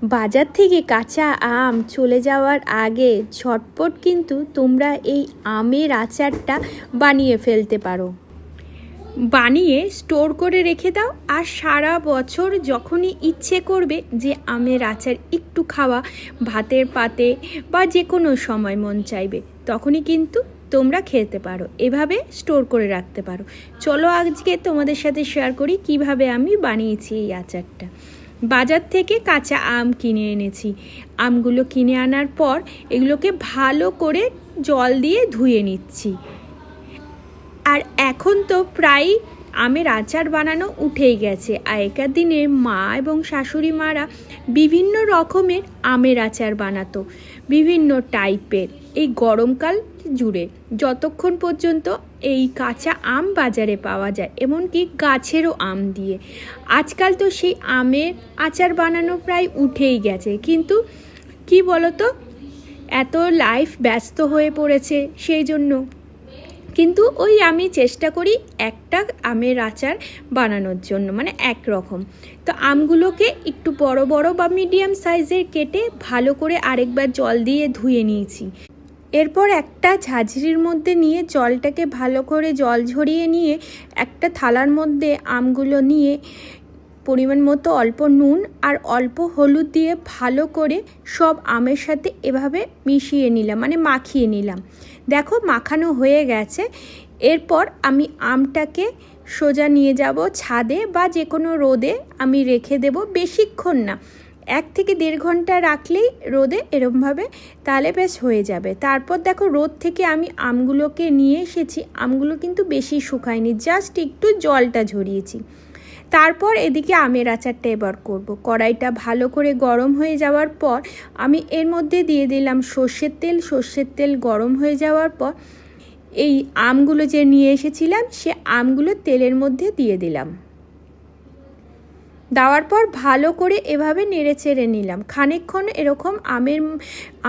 বাজার থেকে কাঁচা আম চলে যাওয়ার আগে ঝটপট কিন্তু তোমরা এই আমের আচারটা বানিয়ে ফেলতে পারো। বানিয়ে স্টোর করে রেখে দাও, আর সারা বছর যখনই ইচ্ছে করবে যে আমের আচার একটু খাওয়া, ভাতের পাতে বা যে কোনো সময় মন চাইবে তখনই কিন্তু তোমরা খেতে পারো, এভাবে স্টোর করে রাখতে পারো। চলো আজকে তোমাদের সাথে শেয়ার করি কিভাবে আমি বানিয়েছি এই আচারটা। বাজার থেকে কাঁচা আম কিনে এনেছি। আমগুলো কিনে আনার পর এগুলোকে ভালো করে জল দিয়ে ধুয়ে নিচ্ছি। আর এখন তো প্রায় আমের আচার বানানো উঠেই গেছে। আগেকার দিনে মা এবং শাশুড়ি মারা বিভিন্ন রকমের আমের আচার বানাতো, বিভিন্ন টাইপের, এই গরমকাল জুড়ে, যতক্ষণ পর্যন্ত এই কাঁচা আম বাজারে পাওয়া যায়, এমনকি গাছেরও আম দিয়ে। আজকাল তো সেই আমের আচার বানানো প্রায় উঠেই গেছে, কিন্তু কি বলতো, এত লাইফ ব্যস্ত হয়ে পড়েছে সেই জন্য। কিন্তু ওই আমি চেষ্টা করি একটা আমের আচার বানানোর জন্য, মানে একরকম। তো আমগুলোকে একটু বড় বড় বা মিডিয়াম সাইজের কেটে ভালো করে আরেকবার জল দিয়ে ধুয়ে নিয়েছি। এরপর একটা ঝাঁঝরির মধ্যে নিয়ে জলটাকে ভালো করে জল ঝরিয়ে নিয়ে একটা থালার মধ্যে আমগুলো নিয়ে পরিমাণ মতো অল্প নুন আর অল্প হলুদ দিয়ে ভালো করে সব আমের সাথে এভাবে মিশিয়ে নিলাম, মানে মাখিয়ে নিলাম। দেখো মাখানো হয়ে গেছে। এরপর আমি আমটাকে সোজা নিয়ে যাব ছাদে বা যে কোনো রোদে আমি রেখে দেব, বেশিক্ষণ না, 1 থেকে 1.5 ঘন্টা রাখলেই রোদে এরমভাবে, তাহলে বেশ হয়ে যাবে। তারপর দেখো রোদ থেকে আমি আমগুলোকে নিয়ে এসেছি। আমগুলো কিন্তু বেশি শুকায়নি, জাস্ট একটু জলটা ঝরিয়েছি। তারপর এদিকে আমের আচারটা এবার করব। কড়াইটা ভালো করে গরম হয়ে যাওয়ার পর আমি এর মধ্যে দিয়ে দিলাম সর্ষের তেল। সর্ষের তেল গরম হয়ে যাওয়ার পর এই আমগুলো যে নিয়ে এসেছিলাম সে আমগুলো তেলের মধ্যে দিয়ে দিলাম। দেওয়ার পর ভালো করে এভাবে নেড়ে চেড়ে নিলাম। খানিকক্ষণ এরকম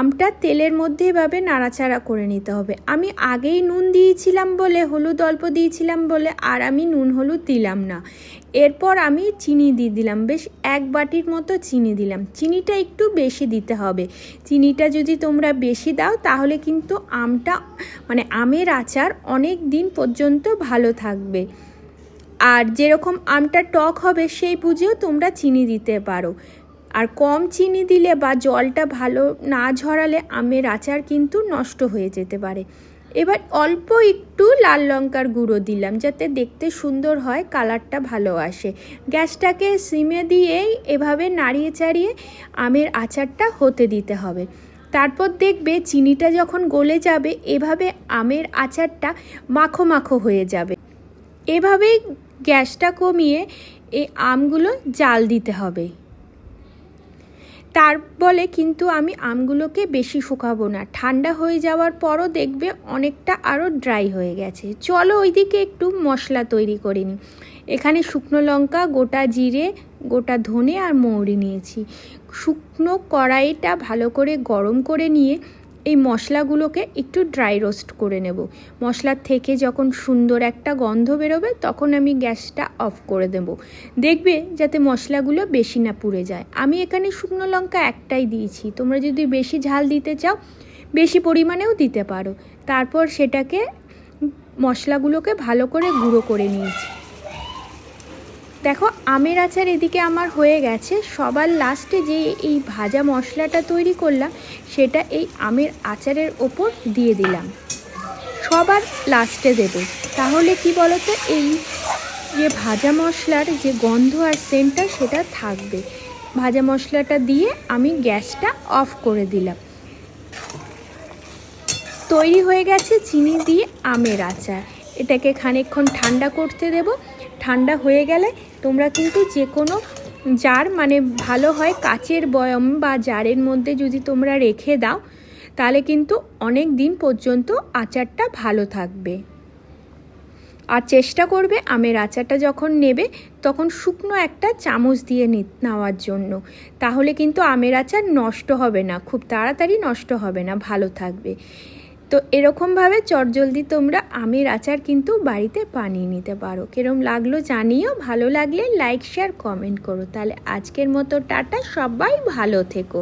আমটা তেলের মধ্যে এভাবে নাড়াচাড়া করে নিতে হবে। আমি আগেই নুন দিয়েছিলাম বলে, হলুদ অল্প দিয়েছিলাম বলে আর আমি নুন হলুদ দিলাম না। এরপর আমি চিনি দিয়ে দিলাম, বেশ 1 বাটির মতো চিনি দিলাম। চিনিটা একটু বেশি দিতে হবে। চিনিটা যদি তোমরা বেশি দাও তাহলে কিন্তু আমটা, মানে আমের আচার অনেক দিন পর্যন্ত ভালো থাকবে। আর যেরকম আমটা টক হবে সেই বুঝেও তোমরা চিনি দিতে পারো। আর কম চিনি দিলে বা জলটা ভালো না ঝরালে আমের আচার কিন্তু নষ্ট হয়ে যেতে পারে। এবার অল্প একটু লাল লঙ্কার গুঁড়ো দিলাম যাতে দেখতে সুন্দর হয়, কালারটা ভালো আসে। গ্যাসটাকে সিমে দিয়েই এভাবে নাড়িয়ে চাড়িয়ে আমের আচারটা হতে দিতে হবে। তারপর দেখবে চিনিটা যখন গলে যাবে এভাবে আমের আচারটা মাখো মাখো হয়ে যাবে। এভাবেই গ্যাসটা কমিয়ে এই আমগুলো জাল দিতে হবে। তার বলে কিন্তু আমি আমগুলোকে বেশি শুকাবো না, ঠান্ডা হয়ে যাওয়ার পরও দেখবে অনেকটা আরও ড্রাই হয়ে গেছে। চলো ওইদিকে একটু মশলা তৈরি করে নিই। এখানে শুকনো লঙ্কা, গোটা জিরে, গোটা ধনে আর মৌরি নিয়েছি। শুকনো কড়াইটা ভালো করে গরম করে নিয়ে এই মশলাগুলোকে একটু ড্রাই রোস্ট করে নেব। মশলার থেকে যখন সুন্দর একটা গন্ধ বেরোবে তখন আমি গ্যাসটা অফ করে দেব। দেখবে যাতে মশলাগুলো বেশি না পুড়ে যায়। আমি এখানে শুকনো লঙ্কা একটাই দিয়েছি, তোমরা যদি বেশি ঝাল দিতে চাও বেশি পরিমাণেও দিতে পারো। তারপর সেটাকে মশলাগুলোকে ভালো করে গুঁড়ো করে নিয়েছি। দেখো আমের আচার এদিকে আমার হয়ে গেছে। সবার লাস্টে যে এই ভাজা মশলাটা তৈরি করলাম সেটা এই আমের আচারের ওপর দিয়ে দিলাম, সবার লাস্টে দেব। তাহলে কি বলতো, এই যে ভাজা মশলার যে গন্ধ আর সেন্টটা সেটা থাকবে। ভাজা মশলাটা দিয়ে আমি গ্যাসটা অফ করে দিলাম। তৈরি হয়ে গেছে চিনি দিয়ে আমের আচার। এটাকে খানিকক্ষণ ঠান্ডা করতে দেব। ঠান্ডা হয়ে গেলে তোমরা কিন্তু যে কোনো জার, মানে ভালো হয় কাচের বয়ম বা জারের মধ্যে যদি তোমরা রেখে দাও তাহলে কিন্তু অনেক দিন পর্যন্ত আচারটা ভালো থাকবে। আর চেষ্টা করবে আমের আচারটা যখন নেবে তখন শুকনো একটা চামচ দিয়ে নেওয়ার জন্য, তাহলে কিন্তু আমের আচার নষ্ট হবে না, খুব তাড়াতাড়ি নষ্ট হবে না, ভালো থাকবে। তো এরকমভাবে চটজলদি তোমরা আমের আচার কিন্তু বাড়িতে বানিয়ে নিতে পারো। কিরম লাগলো জানিও, ভালো লাগলে লাইক শেয়ার কমেন্ট করো। তাহলে আজকের মতো টাটা, সবাই ভালো থেকো।